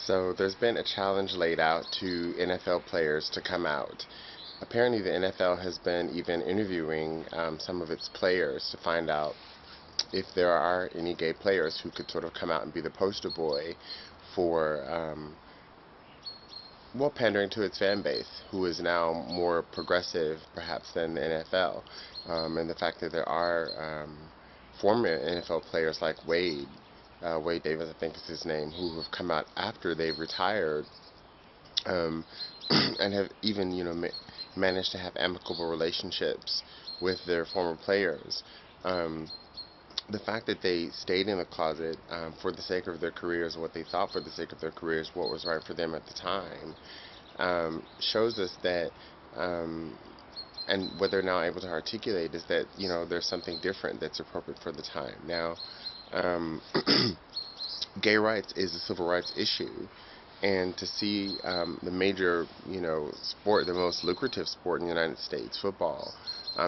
So there's been a challenge laid out to NFL players to come out. Apparently, the NFL has been even interviewing some of its players to find out if there are any gay players who could sort of come out and be the poster boy for, well, pandering to its fan base, who is now more progressive, perhaps, than the NFL. And the fact that there are former NFL players like Wade Davis, I think is his name, who have come out after they've retired, um, and have even, managed to have amicable relationships with their former players. Um, the fact that they stayed in the closet for the sake of their careers, what they thought for the sake of their careers, what was right for them at the time, shows us that, and what they're now able to articulate is that, there's something different that's appropriate for the time. Now, um, gay rights is a civil rights issue, and to see the major, sport, the most lucrative sport in the United States, football,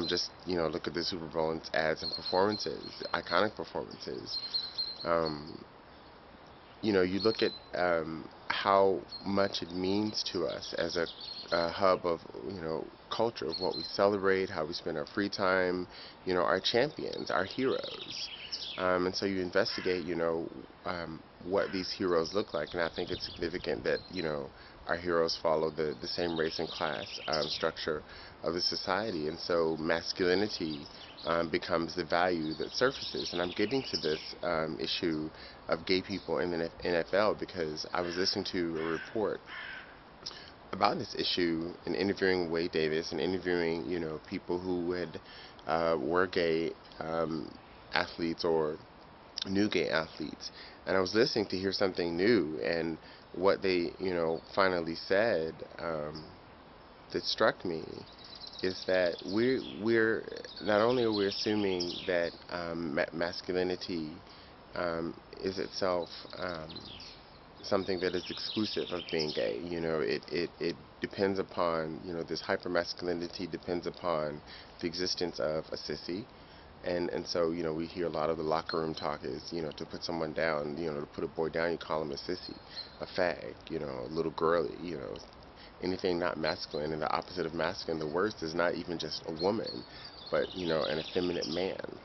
just, look at the Super Bowl and its ads and performances, iconic performances. Um, you look at how much it means to us as a hub of, culture, of what we celebrate, how we spend our free time, our champions, our heroes. And so you investigate, what these heroes look like, and I think it's significant that, our heroes follow the same race and class structure of the society, and so masculinity becomes the value that surfaces. And I'm getting to this issue of gay people in the NFL because I was listening to a report about this issue and interviewing Wade Davis and interviewing, people who had were gay athletes or new gay athletes, and I was listening to hear something new, and what they, finally said that struck me is that we're not only are we assuming that masculinity is itself something that is exclusive of being gay. It depends upon, this hypermasculinity depends upon the existence of a sissy. And so, we hear a lot of the locker room talk is, to put someone down, to put a boy down, you call him a sissy, a fag, a little girly, anything not masculine. And the opposite of masculine, the worst, is not even just a woman, but, an effeminate man.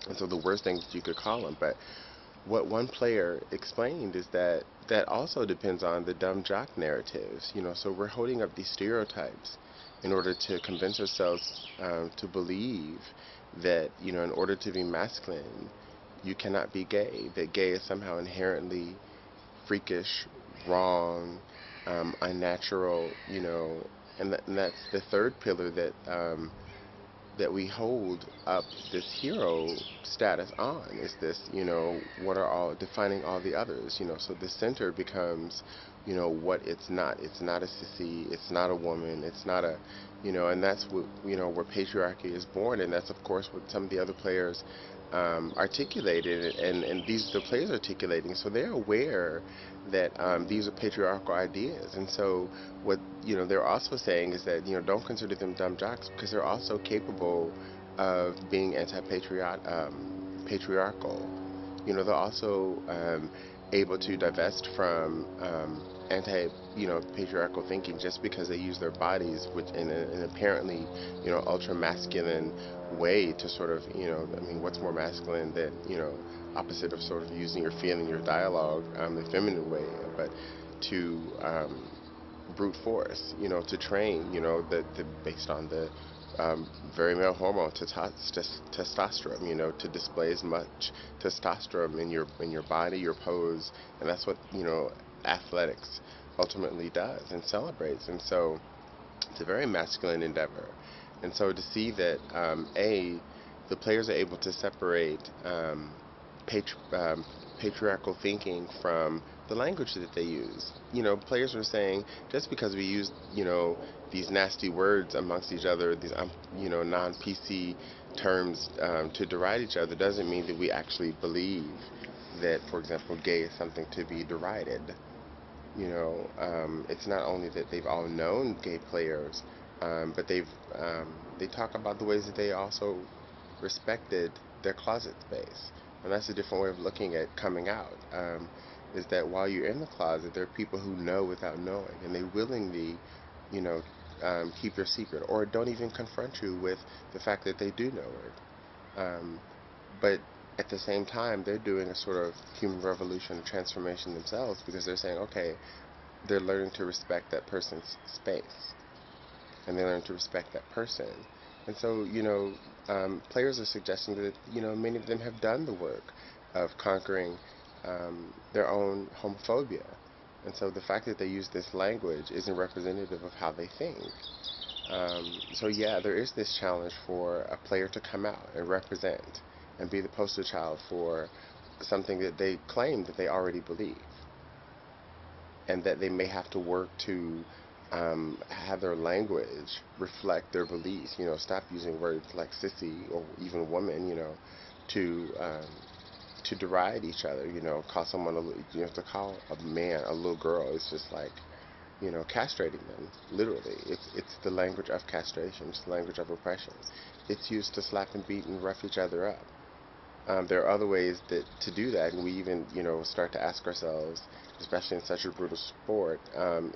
And so the worst thing that you could call him. But what one player explained is that that also depends on the dumb jock narratives, so we're holding up these stereotypes in order to convince ourselves to believe that, in order to be masculine, you cannot be gay, that gay is somehow inherently freakish, wrong, unnatural, and that's the third pillar that we hold up this hero status on, is this, what are all defining all the others, so the center becomes, what it's not. It's not a sissy, it's not a woman, it's not a, and that's what, where patriarchy is born, and that's of course what some of the other players articulated, and these are the players articulating, so they're aware that these are patriarchal ideas, and so what they're also saying is that don't consider them dumb jocks because they're also capable of being patriarchal. They're also able to divest from anti patriarchal thinking just because they use their bodies which in an apparently ultra masculine way to sort of I mean, what's more masculine than opposite of sort of using your feeling, your dialogue the feminine way, but to brute force, to train, based on the very male hormone testosterone, to display as much testosterone in your body, your pose, and that's what athletics ultimately does and celebrates, and so it's a very masculine endeavor, and so to see that the players are able to separate patri- um, patriarchal thinking from the language that they use. Players are saying just because we use, these nasty words amongst each other, these, non-PC terms to deride each other, doesn't mean that we actually believe that, for example, gay is something to be derided. It's not only that they've all known gay players, but they talk about the ways that they also respected their closet space, and that's a different way of looking at coming out. is that while you're in the closet, there are people who know without knowing, and they willingly, you know, keep your secret, or don't even confront you with the fact that they do know it. But at the same time, they're doing a sort of human revolution, transformation themselves, because they're saying, okay, they're learning to respect that person's space, and they learn to respect that person. And so, players are suggesting that, many of them have done the work of conquering their own homophobia. And so the fact that they use this language isn't representative of how they think. So yeah, there is this challenge for a player to come out and represent and be the poster child for something that they claim that they already believe, and that they may have to work to have their language reflect their beliefs. Stop using words like sissy or even woman, to deride each other. Call someone to call a man a little girl. It's just like, castrating them. Literally, it's the language of castration. It's the language of oppression. It's used to slap and beat and rough each other up. There are other ways to do that, and we even, start to ask ourselves, especially in such a brutal sport,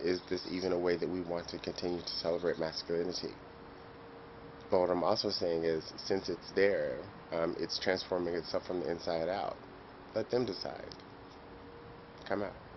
is this even a way that we want to continue to celebrate masculinity? But what I'm also saying is, since it's there, it's transforming itself from the inside out. Let them decide. Come out.